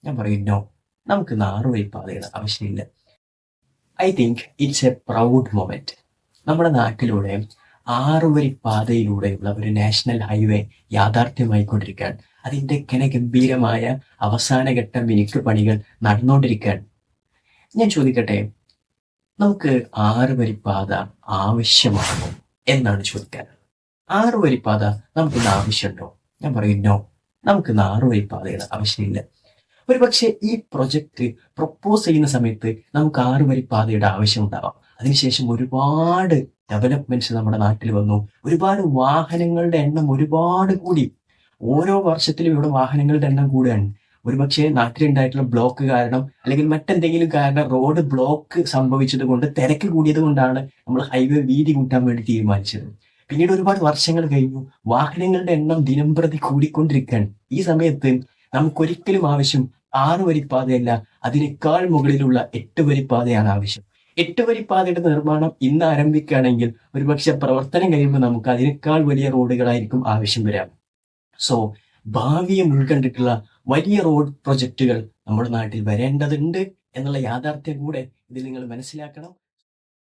ഞാൻ പറയും നോ, നമുക്ക് 6 വരി പാതയുടെ ആവശ്യമില്ല. I think it's A proud moment. നമ്മുടെ നാട്ടിലൂടെ 6 വരി പാതയിലൂടെയുള്ള ഒരു നാഷണൽ ഹൈവേ യാഥാർത്ഥ്യമായിക്കൊണ്ടിരിക്കുകയാണ്. അതിന്റെ ഗംഭീരമായ അവസാനഘട്ട മിനുക്ക് പണികൾ നടന്നുകൊണ്ടിരിക്കുകയാണ്. ഞാൻ ചോദിക്കട്ടെ, നമുക്ക് 6 വരി പാത ആവശ്യമാണോ എന്നാണ് ചോദിക്കാൻ. 6 വരി പാത നമുക്കിന്ന് ആവശ്യമുണ്ടോ? ഞാൻ പറയും നോ, നമുക്ക് 6 വരി പാതയുടെ ആവശ്യമില്ല. ഒരു പക്ഷേ ഈ പ്രൊജക്ട് പ്രൊപ്പോസ് ചെയ്യുന്ന സമയത്ത് നമുക്ക് 6 വരി പാതയുടെ ആവശ്യമുണ്ടാവാം. അതിനുശേഷം ഒരുപാട് ഡെവലപ്മെന്റ്സ് നമ്മുടെ നാട്ടിൽ വന്നു. ഒരുപാട് വാഹനങ്ങളുടെ എണ്ണം ഒരുപാട് കൂടി. ഓരോ വർഷത്തിലും ഇവിടെ വാഹനങ്ങളുടെ എണ്ണം കൂടുകയാണ്. ഒരുപക്ഷെ നാട്ടിലുണ്ടായിട്ടുള്ള ബ്ലോക്ക് കാരണം അല്ലെങ്കിൽ മറ്റെന്തെങ്കിലും കാരണം റോഡ് ബ്ലോക്ക് സംഭവിച്ചത് കൊണ്ട്, തിരക്ക് കൂടിയത് കൊണ്ടാണ് നമ്മൾ ഹൈവേ വീതി കൂട്ടാൻ വേണ്ടി തീരുമാനിച്ചത്. പിന്നീട് ഒരുപാട് വർഷങ്ങൾ കഴിഞ്ഞു. വാഹനങ്ങളുടെ എണ്ണം ദിനംപ്രതി കൂടിക്കൊണ്ടിരിക്കുകയാണ്. ഈ സമയത്ത് നമുക്കൊരിക്കലും ആവശ്യം 6 വരിപ്പാതയല്ല, അതിനേക്കാൾ മുകളിലുള്ള 8 വരിപ്പാതയാണ് ആവശ്യം. 8 വരിപ്പാതയുടെ നിർമ്മാണം ഇന്ന് ആരംഭിക്കുകയാണെങ്കിൽ ഒരുപക്ഷെ പ്രവർത്തനം കഴിയുമ്പോൾ നമുക്ക് അതിനേക്കാൾ വലിയ റോഡുകളായിരിക്കും ആവശ്യം വരാം. സോ ഭാവിയെ മുൻകണ്ടിട്ടുള്ള വലിയ റോഡ് പ്രൊജക്റ്റുകൾ നമ്മുടെ നാട്ടിൽ വരേണ്ടതുണ്ട് എന്നുള്ള യാഥാർത്ഥ്യം കൂടെ ഇതിൽ നിങ്ങൾ മനസ്സിലാക്കണം.